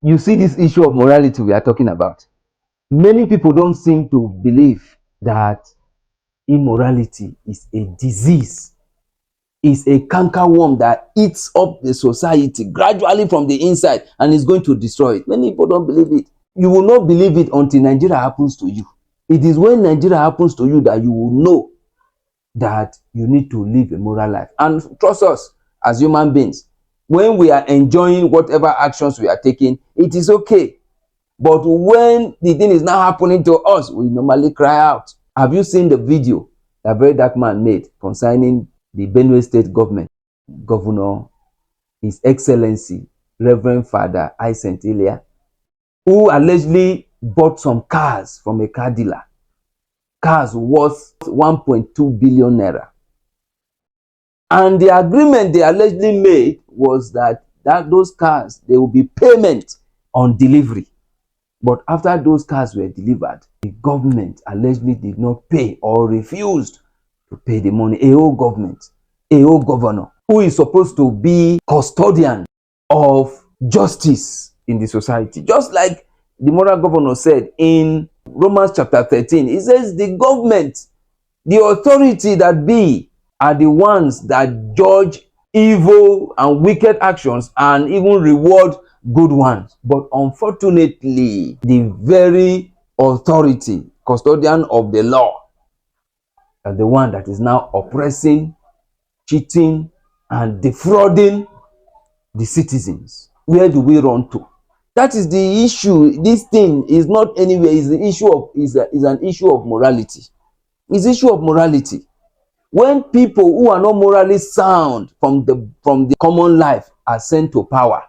you see this issue of morality we are talking about. Many people don't seem to believe that immorality is a disease, is a cankerworm that eats up the society gradually from the inside and is going to destroy it. Many people don't believe it. You will not believe it until Nigeria happens to you. It is when Nigeria happens to you that you will know that you need to live a moral life. And trust us, as human beings, when we are enjoying whatever actions we are taking, it is okay. But when the thing is not happening to us, we normally cry out. Have you seen the video that very dark man made concerning the Benue state governor, His Excellency, Reverend Father St. Elia, who allegedly bought some cars from a car dealer? Cars worth 1.2 billion naira. And the agreement they allegedly made was that those cars, there will be payment on delivery. But after those cars were delivered, the government allegedly did not pay or refused to pay the money. A whole government, a whole governor, who is supposed to be custodian of justice in the society. Just like the moral governor said in Romans chapter 13, he says the government, the authority that be, are the ones that judge evil and wicked actions and even reward good ones. But unfortunately, the very authority, custodian of the law, are the one that is now oppressing, cheating, and defrauding the citizens. Where do we run to? That is the issue. This thing is not anywhere. It's the issue of is an issue of morality. It's an issue of morality. When people who are not morally sound from the common life are sent to power,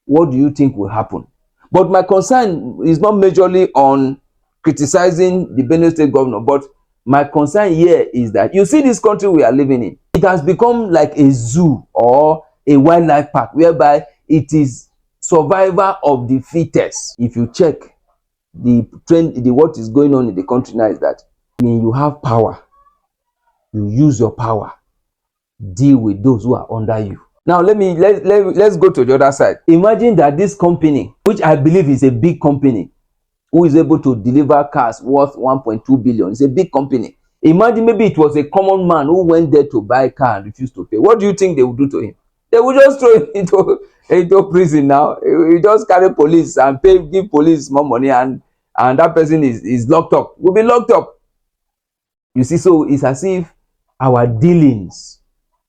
what do you think will happen? But my concern is not majorly on criticizing the Benue state governor, but my concern here is that you see this country we are living in, it has become like a zoo or a wildlife park whereby it is survivor of the fittest. If you check the trend, what is going on in the country now is that when you have power, you use your power, deal with those who are under you. Now let's go to the other side. Imagine that this company, which I believe is a big company, who is able to deliver cars worth 1.2 billion, it's a big company. Imagine maybe it was a common man who went there to buy a car and refused to pay. What do you think they would do to him? They would just throw him into prison now. He just carry police and give police more money, and that person is locked up, will be locked up. You see, so it's as if our dealings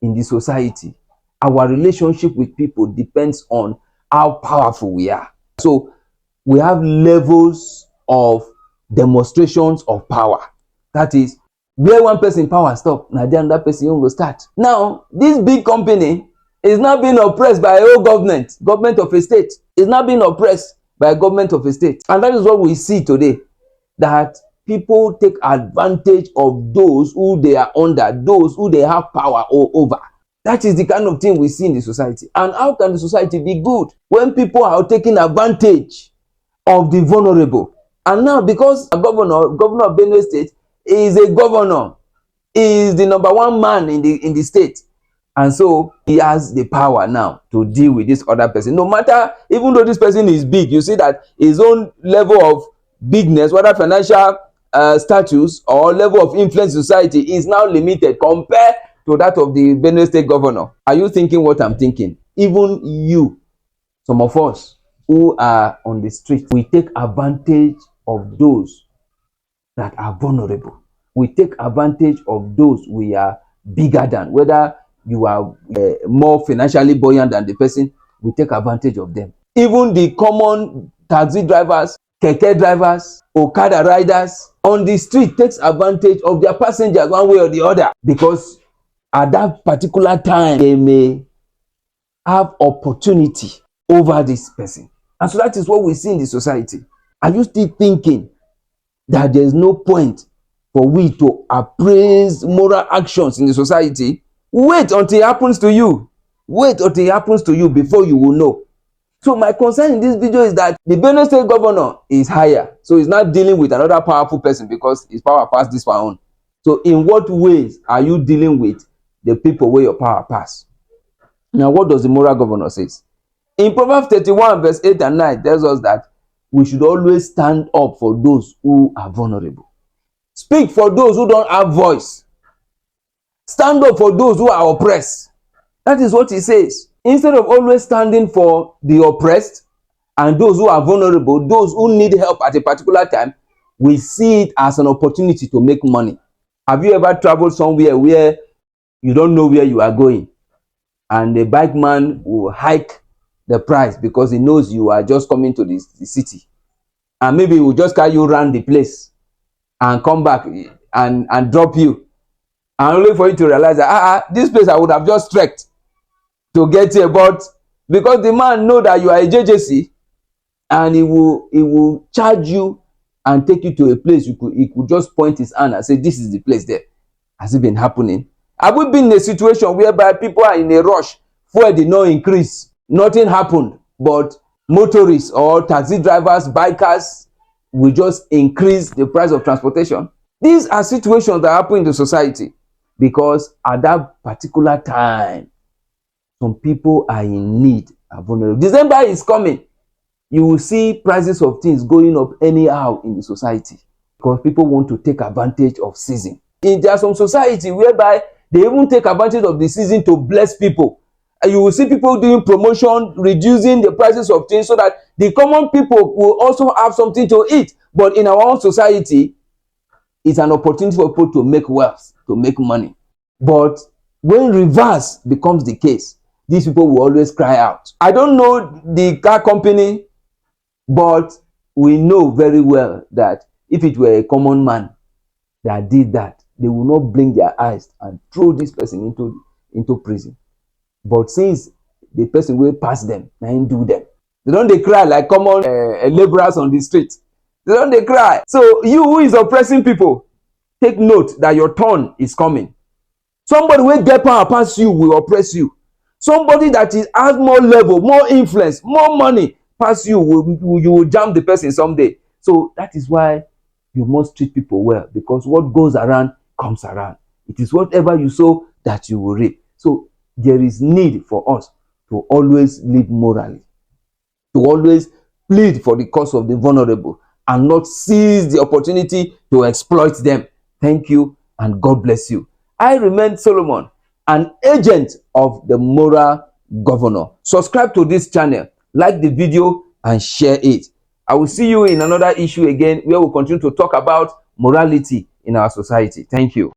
in the society, our relationship with people depends on how powerful we are. So we have levels of demonstrations of power. That is, where one person power stop, now the other person will start. Now, this big company is not being oppressed by a whole government of a state. It's not being oppressed by a government of a state. And that is what we see today, that people take advantage of those who they are under, those who they have power over. That is the kind of thing we see in the society. And how can the society be good when people are taking advantage of the vulnerable? And now, because a governor of Benue State is a governor, is the #1 man in the state, and so he has the power now to deal with this other person. No matter, even though this person is big, you see that his own level of bigness, whether financial status or level of influence in society, is now limited compared to that of the Benue State governor. Are you thinking what I'm thinking? Even you, some of us who are on the street, we take advantage of those that are vulnerable. We take advantage of those we are bigger than. Whether you are more financially buoyant than the person, we take advantage of them. Even the common taxi drivers, keke drivers, Okada riders on the street takes advantage of their passengers one way or the other, because at that particular time they may have opportunity over this person. And so that is what we see in the society. Are you still thinking that there is no point for we to appraise moral actions in the society? Wait until it happens to you. Wait until it happens to you before you will know. So my concern in this video is that the Benue State governor is higher. So he's not dealing with another powerful person because his power passed this one on. So in what ways are you dealing with the people where your power pass? Now, what does the moral governor say? In Proverbs 31 verse 8 and 9 tells us that we should always stand up for those who are vulnerable. Speak for those who don't have voice. Stand up for those who are oppressed. That is what he says. Instead of always standing for the oppressed and those who are vulnerable, those who need help at a particular time, we see it as an opportunity to make money. Have you ever traveled somewhere where you don't know where you are going, and the bike man will hike the price because he knows you are just coming to the city, and maybe he will just carry you around the place and come back and drop you, and only for you to realize that this place I would have just trekked to get here, but because the man know that you are a JJC, and he will charge you and take you to a place he could just point his hand and say, this is the place there. Has it been happening? Have we been in a situation whereby people are in a rush, fuel did not increase, nothing happened, but motorists or taxi drivers, bikers will just increase the price of transportation? These are situations that happen in the society because at that particular time, some people are in need, are vulnerable. December is coming. You will see prices of things going up anyhow in the society because people want to take advantage of season. There are some society whereby they even take advantage of the season to bless people. And you will see people doing promotion, reducing the prices of things so that the common people will also have something to eat. But in our own society, it's an opportunity for people to make wealth, to make money. But when reverse becomes the case, these people will always cry out. I don't know the car company, but we know very well that if it were a common man that did that, they will not blink their eyes and throw this person into prison. But since the person will pass them, they do them. They don't cry like common laborers on the street. They don't cry. So you who is oppressing people, take note that your turn is coming. Somebody will get power past you will oppress you. Somebody that has more level, more influence, more money past you will jam the person someday. So that is why you must treat people well, because what goes around comes around. It is whatever you sow that you will reap. So there is need for us to always live morally, to always plead for the cause of the vulnerable and not seize the opportunity to exploit them. Thank you and God bless you. I remain Solomon, an agent of the moral governor. Subscribe to this channel, like the video and share it. I will see you in another issue again where we'll continue to talk about morality in our society. Thank you.